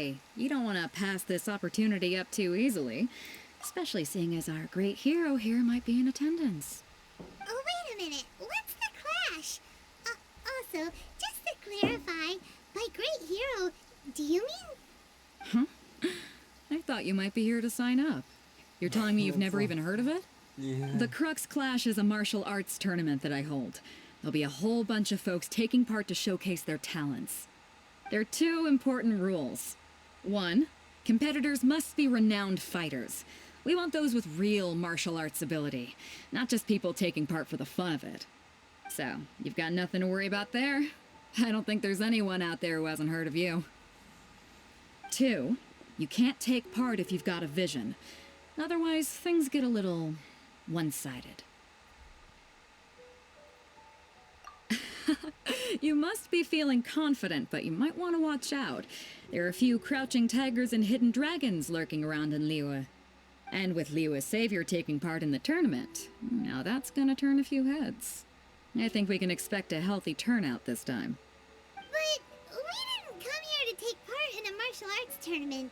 Hey, you don't want to pass this opportunity up too easily, especially seeing as our great hero here might be in attendance. Oh, wait a minute. What's the clash? Also, just to clarify, by great hero, do you mean... I thought you might be here to sign up. You're telling me you've never even heard of it? Yeah. The Crux Clash is a martial arts tournament that I hold. There'll be a whole bunch of folks taking part to showcase their talents. There are 2 important rules. 1, competitors must be renowned fighters. We want those with real martial arts ability, not just people taking part for the fun of it. So, you've got nothing to worry about there. I don't think there's anyone out there who hasn't heard of you. 2, you can't take part if you've got a vision. Otherwise, things get a little one-sided. You must be feeling confident, but you might want to watch out. There are a few crouching tigers and hidden dragons lurking around in Liyue. And with Liyue's savior taking part in the tournament, now that's gonna turn a few heads. I think we can expect a healthy turnout this time. But we didn't come here to take part in a martial arts tournament.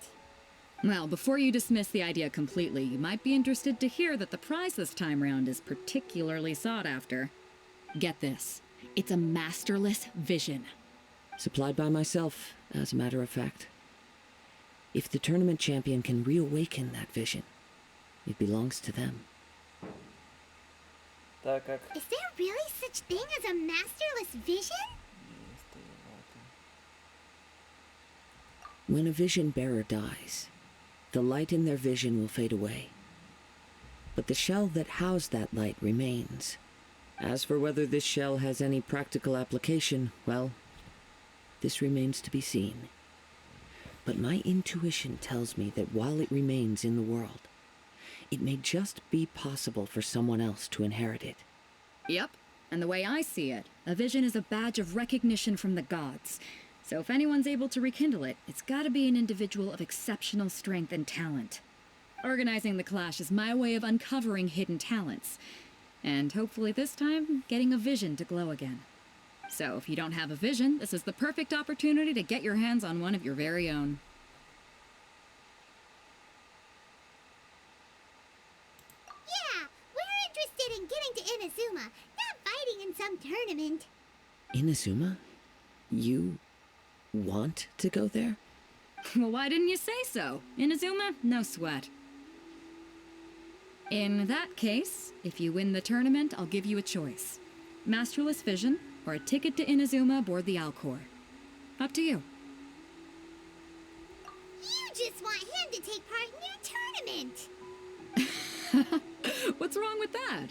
Well, before you dismiss the idea completely, you might be interested to hear that the prize this time round is particularly sought after. Get this. It's a masterless vision. Supplied by myself, as a matter of fact. If the tournament champion can reawaken that vision, it belongs to them. Так как... Is there really such thing as a masterless vision? When a vision bearer dies, the light in their vision will fade away. But the shell that housed that light remains. As for whether this shell has any practical application, well, this remains to be seen. But my intuition tells me that while it remains in the world, it may just be possible for someone else to inherit it. Yep, and the way I see it, a vision is a badge of recognition from the gods. So if anyone's able to rekindle it, it's gotta be an individual of exceptional strength and talent. Organizing the clash is my way of uncovering hidden talents. And hopefully this time, getting a vision to glow again. So if you don't have a vision, this is the perfect opportunity to get your hands on one of your very own. Yeah, we're interested in getting to Inazuma, not fighting in some tournament. Inazuma? You want to go there? Well, why didn't you say so? Inazuma? No sweat. In that case, if you win the tournament, I'll give you a choice. Masterless Vision, or a ticket to Inazuma aboard the Alcor. Up to you. You just want him to take part in your tournament. What's wrong with that?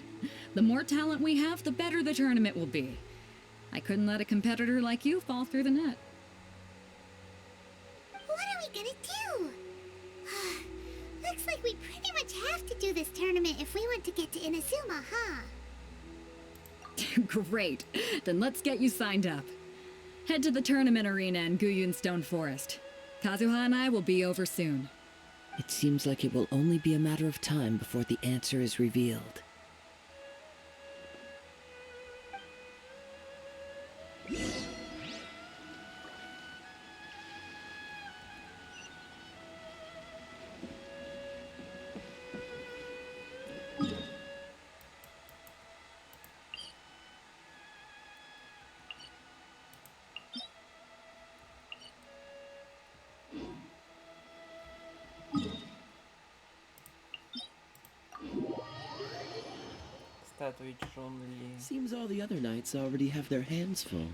The more talent we have, the better the tournament will be. I couldn't let a competitor like you fall through the net. What are we gonna do? Looks like we pretty much have to do this tournament if we want to get to Inazuma, huh? Great. Then let's get you signed up. Head to the tournament arena in Guyun Stone Forest. Kazuha and I will be over soon. It seems like it will only be a matter of time before the answer is revealed. Статуи Чжун-Ли. Seems all the other knights already have their hands full.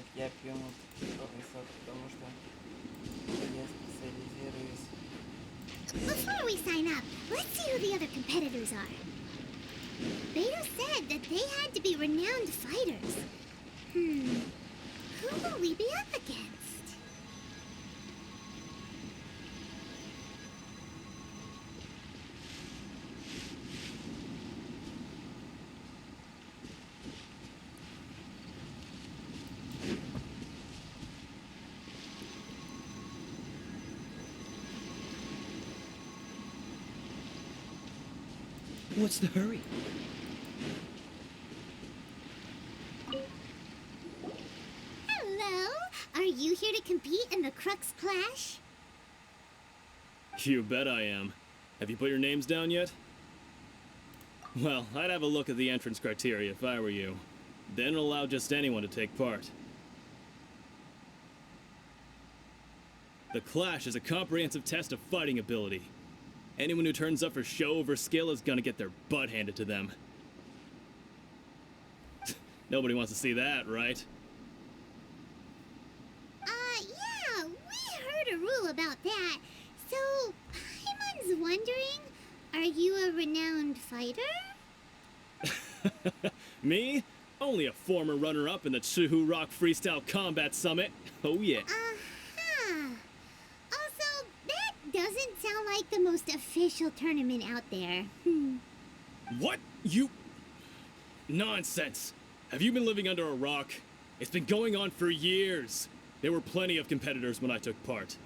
Нет, я пью мутный сок, потому что я специализируюсь. Before we sign up, let's see who the other competitors are. Beta said that they had to be renowned fighters. Who will we be up against? What's the hurry? Hello? Are you here to compete in the Crux Clash? You bet I am. Have you put your names down yet? Well, I'd have a look at the entrance criteria if I were you. Then allow just anyone to take part. The Clash is a comprehensive test of fighting ability. Anyone who turns up for show over skill is gonna get their butt handed to them. Nobody wants to see that, right? Yeah, we heard a rule about that. So, Paimon's wondering, are you a renowned fighter? Me? Only a former runner-up in the Chihu Rock Freestyle Combat Summit. Oh yeah. Uh-huh. Also, that doesn't sound like the most official tournament out there. What? You... Nonsense. Have you been living under a rock? It's been going on for years. There were plenty of competitors when I took part.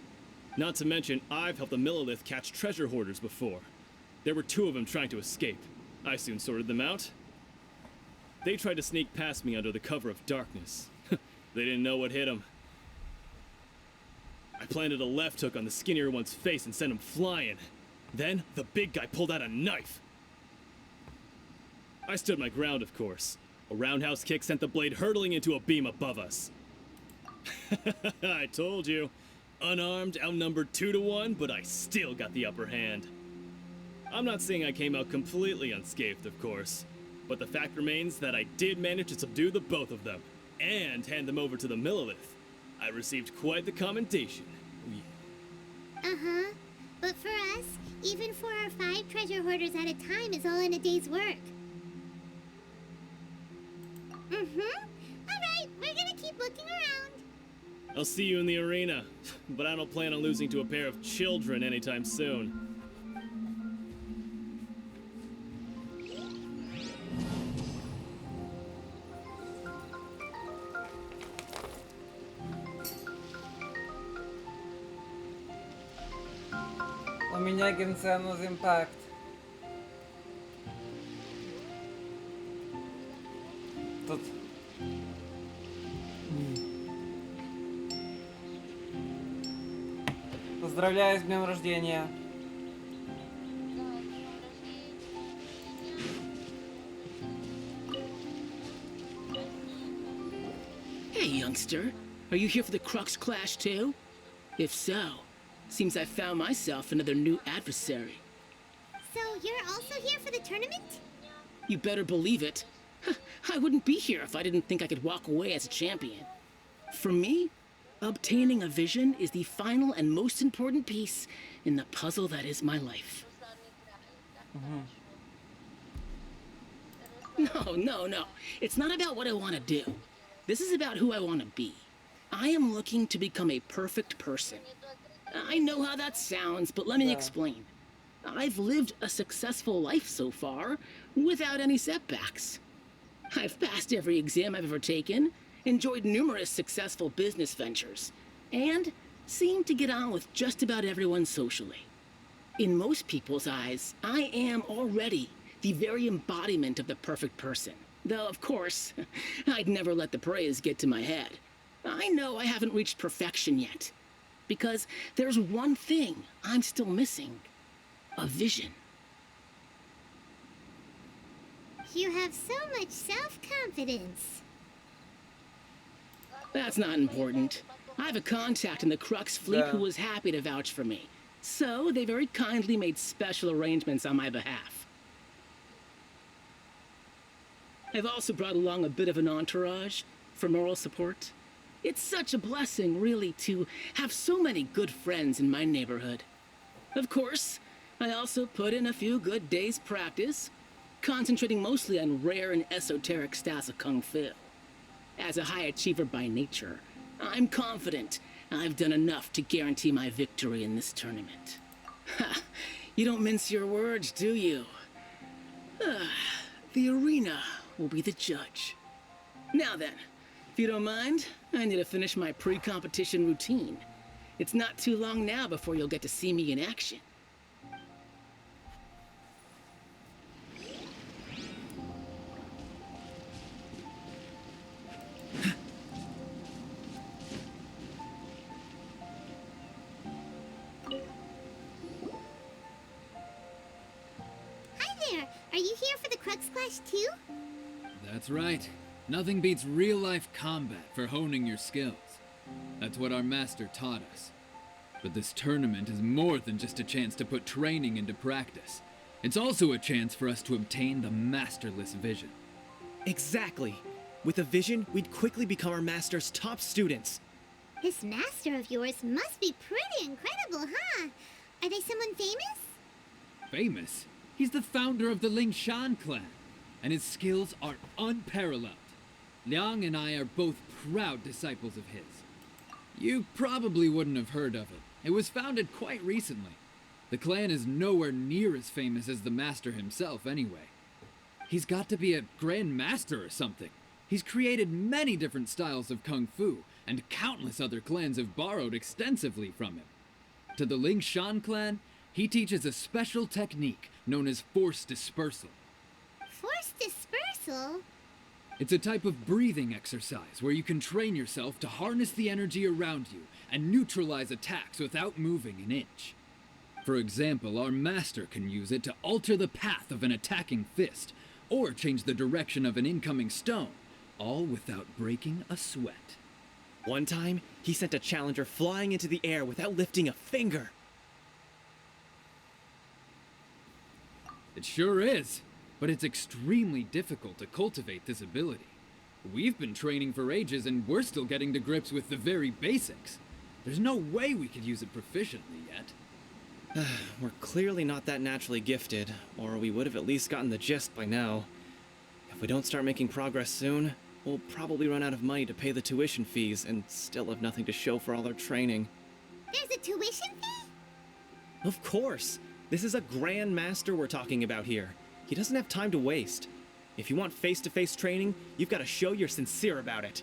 Not to mention, I've helped the Millilith catch treasure hoarders before. There were 2 of them trying to escape. I soon sorted them out. They tried to sneak past me under the cover of darkness. They didn't know what hit them. I planted a left hook on the skinnier one's face and sent him flying. Then, the big guy pulled out a knife. I stood my ground, of course. A roundhouse kick sent the blade hurtling into a beam above us. I told you. Unarmed, outnumbered 2 to 1, but I still got the upper hand. I'm not saying I came out completely unscathed, of course. But the fact remains that I did manage to subdue the both of them, and hand them over to the Millilith. I received quite the commendation. Oh, yeah. Uh-huh. But for us, even 4 or 5 treasure hoarders at a time is all in a day's work. Alright, we're gonna keep looking around. I'll see you in the arena, but I don't plan on losing to a pair of children anytime soon. У меня Генсенус Импакт. Тут... Поздравляю с днем рождения. Hey, youngster. Are you here for the Crux Clash, too? If so, seems I found myself another new adversary. So you're also here for the tournament? You better believe it. I wouldn't be here if I didn't think I could walk away as a champion. For me, obtaining a vision is the final and most important piece in the puzzle that is my life. No. It's not about what I want to do. This is about who I want to be. I am looking to become a perfect person. I know how that sounds, but let me explain. I've lived a successful life so far, without any setbacks. I've passed every exam I've ever taken, enjoyed numerous successful business ventures, and seemed to get on with just about everyone socially. In most people's eyes, I am already the very embodiment of the perfect person. Though, of course, I'd never let the praise get to my head. I know I haven't reached perfection yet, because there's one thing I'm still missing. A vision. You have so much self-confidence. That's not important. I have a contact in the Crux fleet Yeah. who was happy to vouch for me. So they very kindly made special arrangements on my behalf. I've also brought along a bit of an entourage for moral support. It's such a blessing, really, to have so many good friends in my neighborhood. Of course, I also put in a few good days' practice, concentrating mostly on rare and esoteric styles of Kung Fu. As a high achiever by nature, I'm confident I've done enough to guarantee my victory in this tournament. Ha! You don't mince your words, do you? The arena will be the judge. Now then, if you don't mind, I need to finish my pre-competition routine. It's not too long now before you'll get to see me in action. Hi there! Are you here for the Crux Clash too? That's right. Nothing beats real-life combat for honing your skills. That's what our master taught us. But this tournament is more than just a chance to put training into practice. It's also a chance for us to obtain the masterless vision. Exactly. With a vision, we'd quickly become our master's top students. This master of yours must be pretty incredible, huh? Are they someone famous? Famous? He's the founder of the Ling Shan clan, and his skills are unparalleled. Liang and I are both proud disciples of his. You probably wouldn't have heard of it. It was founded quite recently. The clan is nowhere near as famous as the master himself, anyway. He's got to be a grand master or something. He's created many different styles of kung fu, and countless other clans have borrowed extensively from him. To the Ling Shan clan, he teaches a special technique known as force dispersal. Force dispersal? It's a type of breathing exercise where you can train yourself to harness the energy around you and neutralize attacks without moving an inch. For example, our master can use it to alter the path of an attacking fist, or change the direction of an incoming stone, all without breaking a sweat. One time, he sent a challenger flying into the air without lifting a finger. It sure is, but it's extremely difficult to cultivate this ability. We've been training for ages and we're still getting to grips with the very basics. There's no way we could use it proficiently yet. We're clearly not that naturally gifted, or we would have at least gotten the gist by now. If we don't start making progress soon, we'll probably run out of money to pay the tuition fees and still have nothing to show for all our training. There's a tuition fee? Of course! This is a grand master we're talking about here. He doesn't have time to waste. If you want face-to-face training, you've got to show you're sincere about it.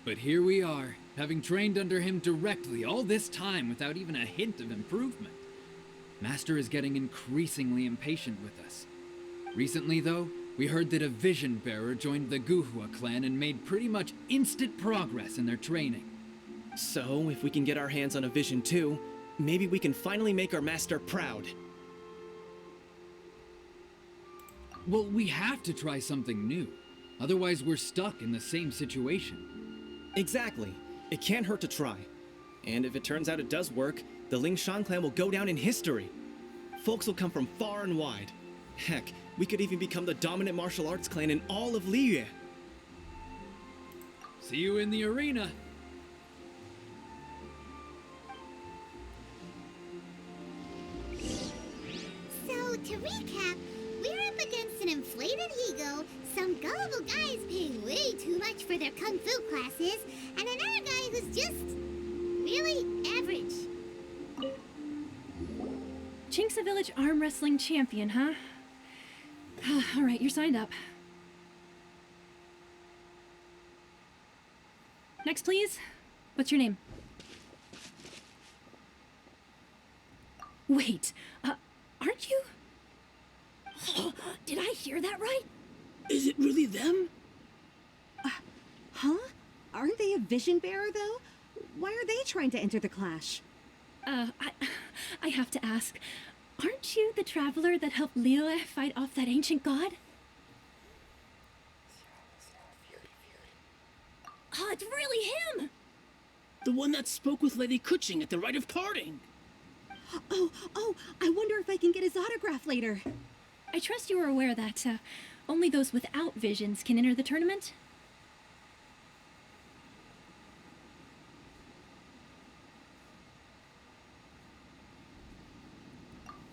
But here we are, having trained under him directly all this time without even a hint of improvement. Master is getting increasingly impatient with us. Recently, though, we heard that a vision bearer joined the Guhua clan and made pretty much instant progress in their training. So, if we can get our hands on a vision too, maybe we can finally make our master proud. Well, we have to try something new. Otherwise, we're stuck in the same situation. Exactly. It can't hurt to try. And if it turns out it does work, the Ling Shan clan will go down in history. Folks will come from far and wide. Heck, we could even become the dominant martial arts clan in all of Liyue. See you in the arena. So, to recap, we're up against an inflated ego, some gullible guys paying way too much for their kung fu classes, and another guy who's just really average. Chink's a village arm wrestling champion, huh? All right, you're signed up. Next, please. What's your name? Wait, aren't you? Did I hear that right? Is it really them? Huh? Aren't they a vision bearer, though? Why are they trying to enter the clash? I have to ask, aren't you the traveler that helped Liyue fight off that ancient god? Oh, it's really him! The one that spoke with Lady Kuching at the rite of parting. Oh, I wonder if I can get his autograph later. I trust you are aware that only those without visions can enter the tournament?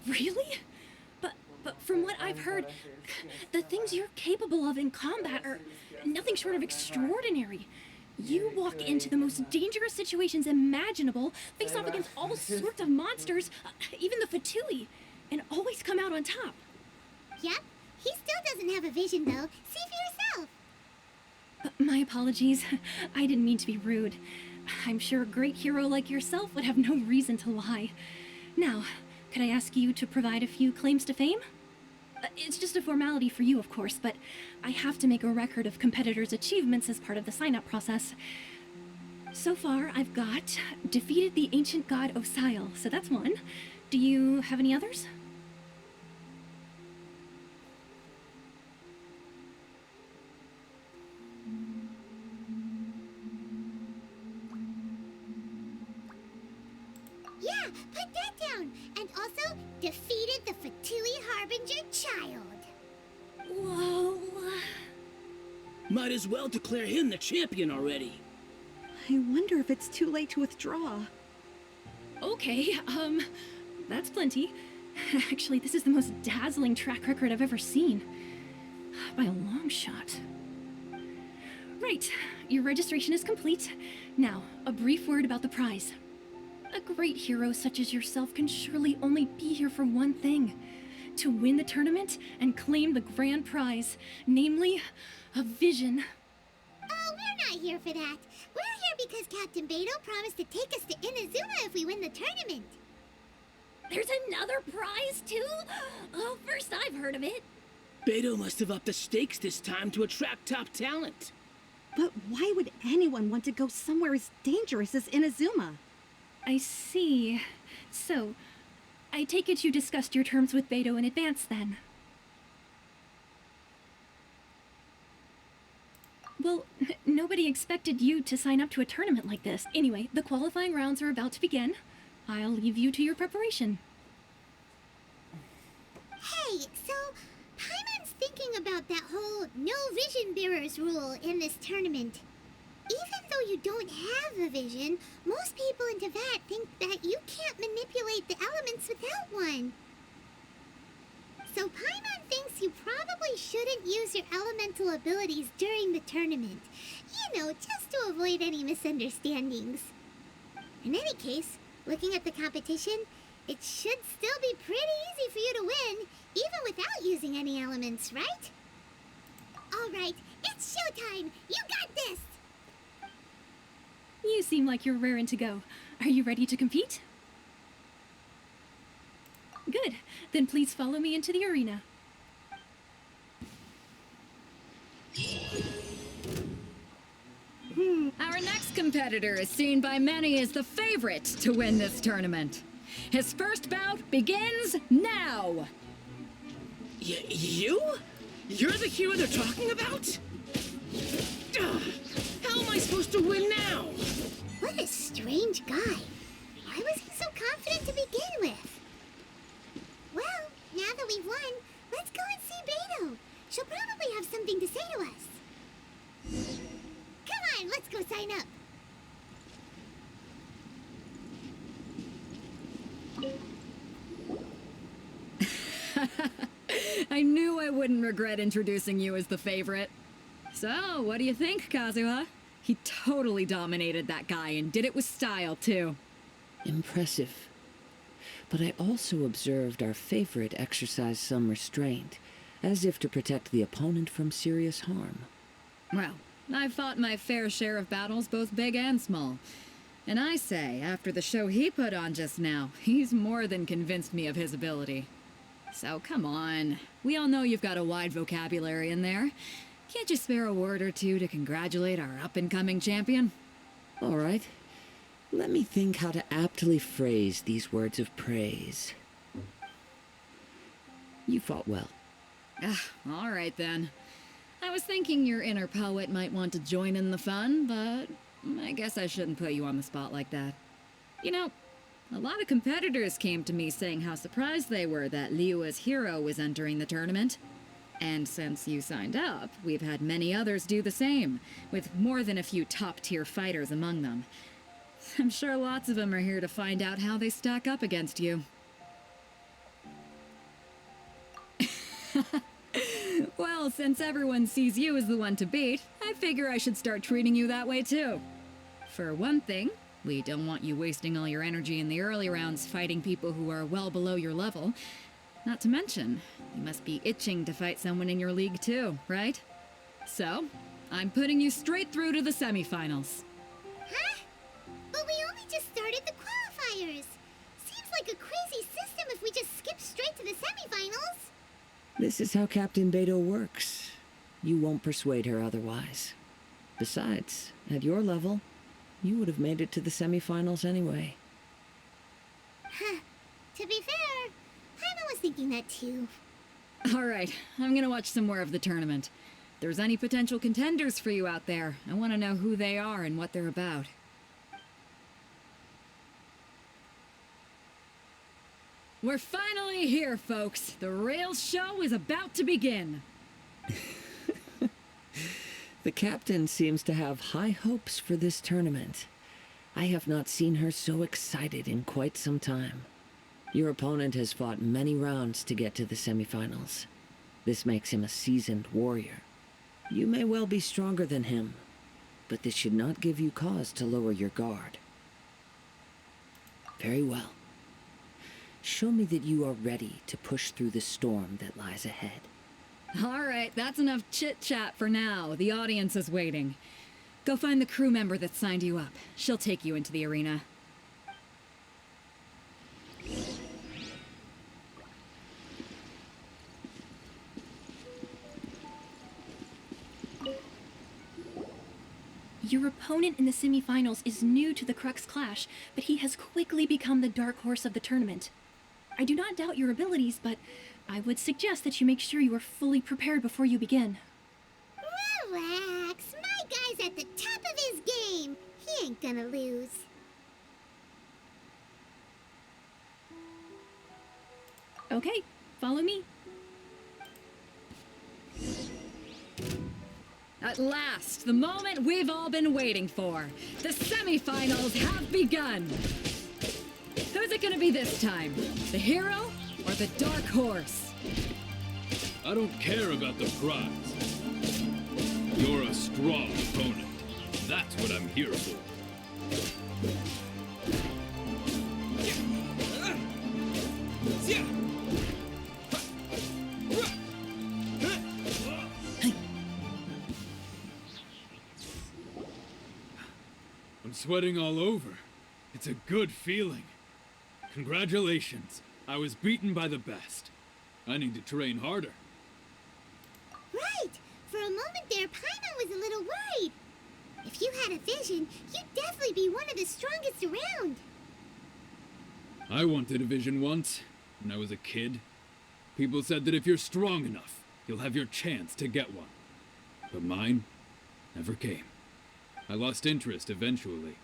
Really? But from what I've heard, the things you're capable of in combat are nothing short of extraordinary. You walk into the most dangerous situations imaginable, face off against all sorts of monsters, even the Fatui, and always come out on top. Yep, he still doesn't have a vision, though. See for yourself. My apologies. I didn't mean to be rude. I'm sure a great hero like yourself would have no reason to lie. Now, could I ask you to provide a few claims to fame? It's just a formality for you, of course, but I have to make a record of competitors' achievements as part of the sign-up process. So far, I've got defeated the ancient god Osile, so that's one. Do you have any others? Yeah, put that down. And also, defeated the Fatui Harbinger child. Whoa. Might as well declare him the champion already. I wonder if it's too late to withdraw. Okay, that's plenty. Actually, this is the most dazzling track record I've ever seen. By a long shot. Right, your registration is complete. Now, a brief word about the prize. A great hero such as yourself can surely only be here for one thing. To win the tournament and claim the grand prize, namely, a vision. Oh, we're not here for that. We're here because Captain Beto promised to take us to Inazuma if we win the tournament. There's another prize, too? Oh, first I've heard of it. Beto must have upped the stakes this time to attract top talent. But why would anyone want to go somewhere as dangerous as Inazuma? I see. So, I take it you discussed your terms with Beto in advance, then? Well, nobody expected you to sign up to a tournament like this. Anyway, the qualifying rounds are about to begin. I'll leave you to your preparation. Hey, so Paimon's thinking about that whole no vision bearers rule in this tournament. Even though you don't have a vision, most people in Teyvat think that you can't manipulate the elements without one. So Paimon thinks you probably shouldn't use your elemental abilities during the tournament. You know, just to avoid any misunderstandings. In any case, looking at the competition, it should still be pretty easy for you to win, even without using any elements, right? All right, it's showtime! You got this! You seem like you're raring to go. Are you ready to compete? Good. Then please follow me into the arena. Our next competitor is seen by many as the favorite to win this tournament. His first bout begins now! You? You're the hero they're talking about? Ugh, how am I supposed to win now? What a strange guy. Why was he so confident to begin with? Well, now that we've won, let's go and see Beto. She'll probably have something to say to us. Come on, let's go sign up. I knew I wouldn't regret introducing you as the favorite. So, what do you think, Kazuha? He totally dominated that guy and did it with style, too. Impressive. But I also observed our favorite exercise some restraint, as if to protect the opponent from serious harm. Well, I've fought my fair share of battles, both big and small. And I say, after the show he put on just now, he's more than convinced me of his ability. So come on. We all know you've got a wide vocabulary in there. Can't you spare a word or two to congratulate our up-and-coming champion? All right. Let me think how to aptly phrase these words of praise. You fought well. All right then. I was thinking your inner poet might want to join in the fun, but I guess I shouldn't put you on the spot like that. You know, a lot of competitors came to me saying how surprised they were that Liyue's hero was entering the tournament. And since you signed up, we've had many others do the same, with more than a few top-tier fighters among them. I'm sure lots of them are here to find out how they stack up against you. Well, since everyone sees you as the one to beat, I figure I should start treating you that way too. For one thing, we don't want you wasting all your energy in the early rounds fighting people who are well below your level. Not to mention, you must be itching to fight someone in your league too, right? So, I'm putting you straight through to the semifinals. Huh? But we only just started the qualifiers. Seems like a crazy system if we just skip straight to the semifinals. This is how Captain Beto works. You won't persuade her otherwise. Besides, at your level, you would have made it to the semifinals anyway. Huh. To be fair, Paimon was thinking that too. Alright, I'm gonna watch some more of the tournament. If there's any potential contenders for you out there, I want to know who they are and what they're about. We're finally here, folks. The rails show is about to begin. The captain seems to have high hopes for this tournament. I have not seen her so excited in quite some time. Your opponent has fought many rounds to get to the semifinals. This makes him a seasoned warrior. You may well be stronger than him, but this should not give you cause to lower your guard. Very well. Show me that you are ready to push through the storm that lies ahead. Alright, that's enough chit-chat for now. The audience is waiting. Go find the crew member that signed you up. She'll take you into the arena. Your opponent in the semifinals is new to the Crux Clash, but he has quickly become the dark horse of the tournament. I do not doubt your abilities, but I would suggest that you make sure you are fully prepared before you begin. Relax. My guy's at the top of his game. He ain't gonna lose. Okay, follow me. At last, the moment we've all been waiting for. The semifinals have begun. Who's it gonna be this time? The hero or the dark horse? I don't care about the prize. You're a strong opponent. That's what I'm here for. I'm sweating all over. It's a good feeling. Congratulations. I was beaten by the best. I need to train harder. Right. For a moment there, Paimon was a little worried. If you had a vision, you'd definitely be one of the strongest around. I wanted a vision once, when I was a kid. People said that if you're strong enough, you'll have your chance to get one. But mine never came. I lost interest eventually.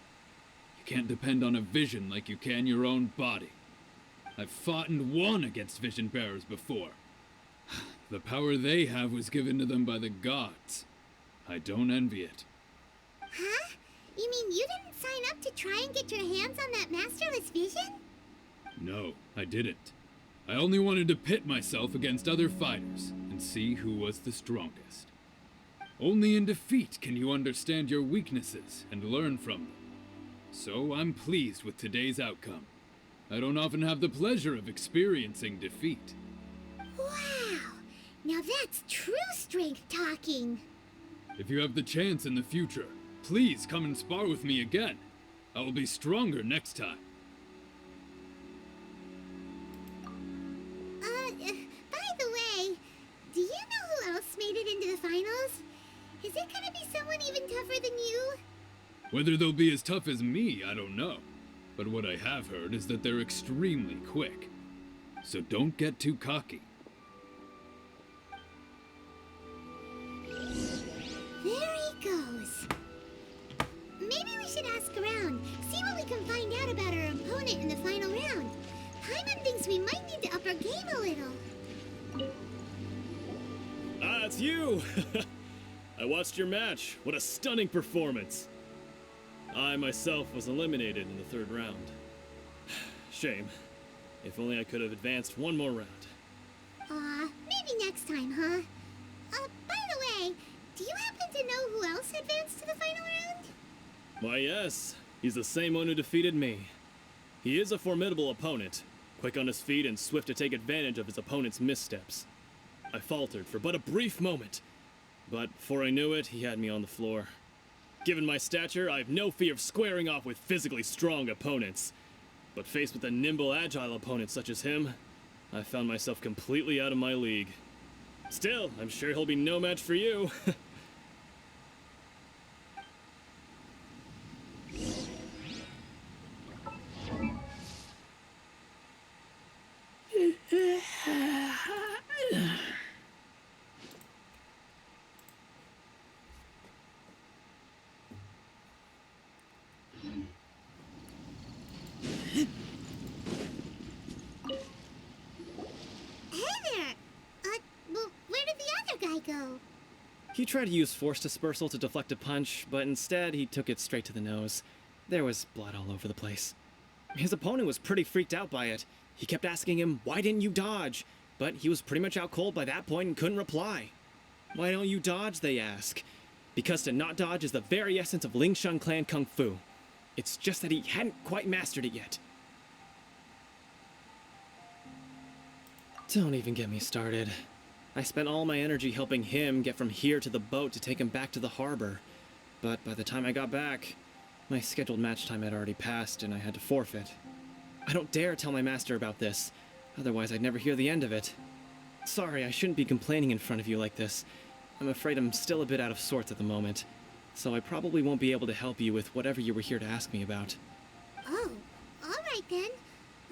You can't depend on a vision like you can your own body. I've fought and won against vision bearers before. The power they have was given to them by the gods. I don't envy it. Huh? You mean you didn't sign up to try and get your hands on that masterless vision? No, I didn't. I only wanted to pit myself against other fighters and see who was the strongest. Only in defeat can you understand your weaknesses and learn from them. So I'm pleased with today's outcome. I don't often have the pleasure of experiencing defeat. Wow! Now that's true strength talking. If you have the chance in the future, please come and spar with me again. I will be stronger next time. By the way, do you know who else made it into the finals? Is it gonna be someone even tougher than you? Whether they'll be as tough as me, I don't know. But what I have heard is that they're extremely quick. So don't get too cocky. There he goes. Maybe we should ask around, see what we can find out about our opponent in the final round. Paimon thinks we might need to up our game a little. Ah, it's you! I watched your match. What a stunning performance. I myself was eliminated in the third round. Shame. If only I could have advanced one more round. Maybe next time, huh? By the way, do you happen to know who else advanced to the final round? Why, yes. He's the same one who defeated me. He is a formidable opponent, quick on his feet and swift to take advantage of his opponent's missteps. I faltered for but a brief moment, but before I knew it, he had me on the floor. Given my stature, I have no fear of squaring off with physically strong opponents. But faced with a nimble, agile opponent such as him, I found myself completely out of my league. Still, I'm sure he'll be no match for you. He tried to use force dispersal to deflect a punch, but instead he took it straight to the nose. There was blood all over the place. His opponent was pretty freaked out by it. He kept asking him, "Why didn't you dodge?" But he was pretty much out cold by that point and couldn't reply. "Why don't you dodge?" they ask. Because to not dodge is the very essence of Lingshan clan kung fu. It's just that he hadn't quite mastered it yet. Don't even get me started. I spent all my energy helping him get from here to the boat to take him back to the harbor. But by the time I got back, my scheduled match time had already passed and I had to forfeit. I don't dare tell my master about this, otherwise I'd never hear the end of it. Sorry, I shouldn't be complaining in front of you like this. I'm afraid I'm still a bit out of sorts at the moment, so I probably won't be able to help you with whatever you were here to ask me about. Oh, alright then.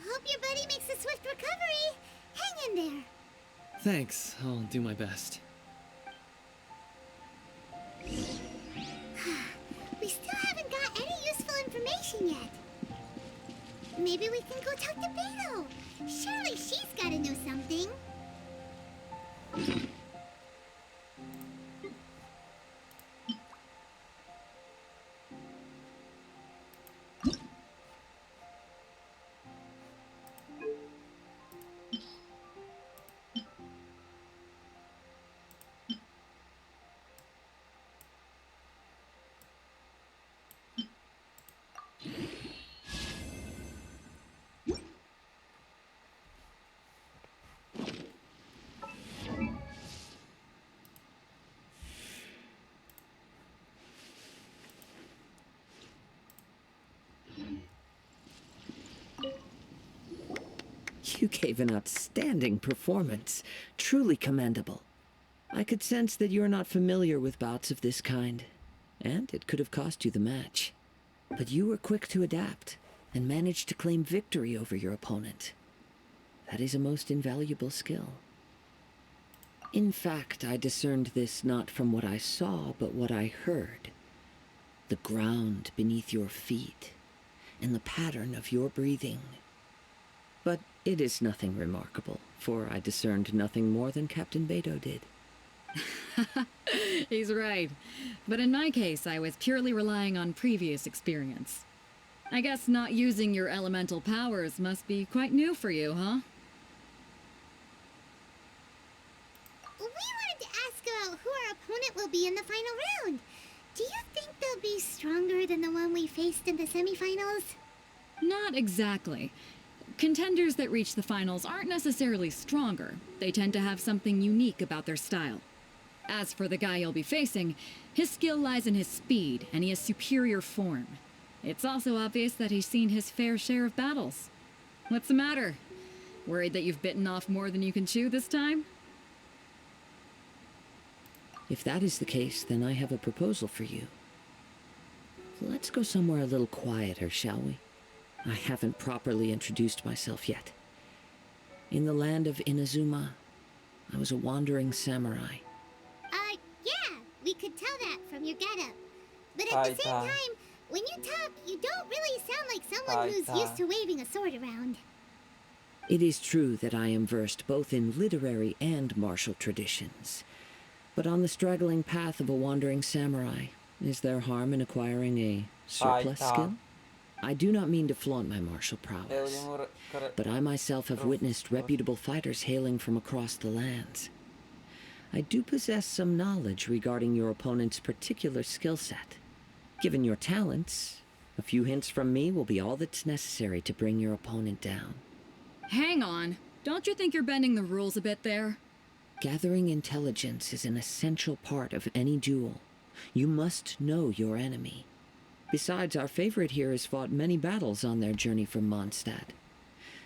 Hope your buddy makes a swift recovery. Hang in there. Thanks, I'll do my best. We still haven't got any useful information yet. Maybe we can go talk to Beto. Surely she's gotta know something. You gave an outstanding performance. Truly commendable. I could sense that you're not familiar with bouts of this kind, and it could have cost you the match. But you were quick to adapt, and managed to claim victory over your opponent. That is a most invaluable skill. In fact, I discerned this not from what I saw, but what I heard. The ground beneath your feet, and the pattern of your breathing. But it is nothing remarkable, for I discerned nothing more than Captain Beto did. He's right. But in my case, I was purely relying on previous experience. I guess not using your elemental powers must be quite new for you, huh? We wanted to ask about who our opponent will be in the final round. Do you think they'll be stronger than the one we faced in the semifinals? Not exactly. Contenders that reach the finals aren't necessarily stronger. They tend to have something unique about their style. As for the guy you'll be facing, his skill lies in his speed, and he has superior form. It's also obvious that he's seen his fair share of battles. What's the matter? Worried that you've bitten off more than you can chew this time? If that is the case, then I have a proposal for you. Let's go somewhere a little quieter, shall we? I haven't properly introduced myself yet. In the land of Inazuma, I was a wandering samurai. Yeah, we could tell that from your getup. But at the same time, when you talk, you don't really sound like someone who's used to waving a sword around. It is true that I am versed both in literary and martial traditions. But on the straggling path of a wandering samurai, is there harm in acquiring a surplus skill? I do not mean to flaunt my martial prowess, but I myself have witnessed reputable fighters hailing from across the lands. I do possess some knowledge regarding your opponent's particular skill set. Given your talents, a few hints from me will be all that's necessary to bring your opponent down. Hang on. Don't you think you're bending the rules a bit there? Gathering intelligence is an essential part of any duel. You must know your enemy. Besides, our favorite here has fought many battles on their journey from Mondstadt.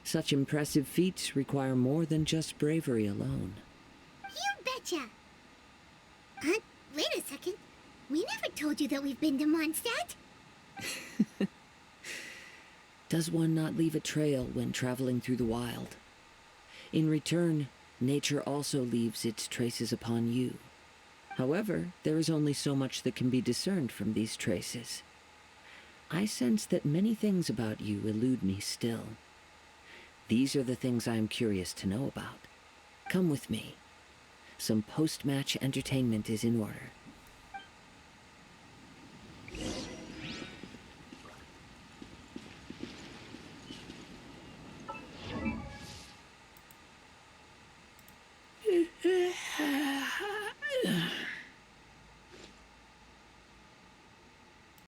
Such impressive feats require more than just bravery alone. You betcha! Wait a second. We never told you that we've been to Mondstadt. Does one not leave a trail when traveling through the wild? In return, nature also leaves its traces upon you. However, there is only so much that can be discerned from these traces. I sense that many things about you elude me still. These are the things I am curious to know about. Come with me. Some post-match entertainment is in order.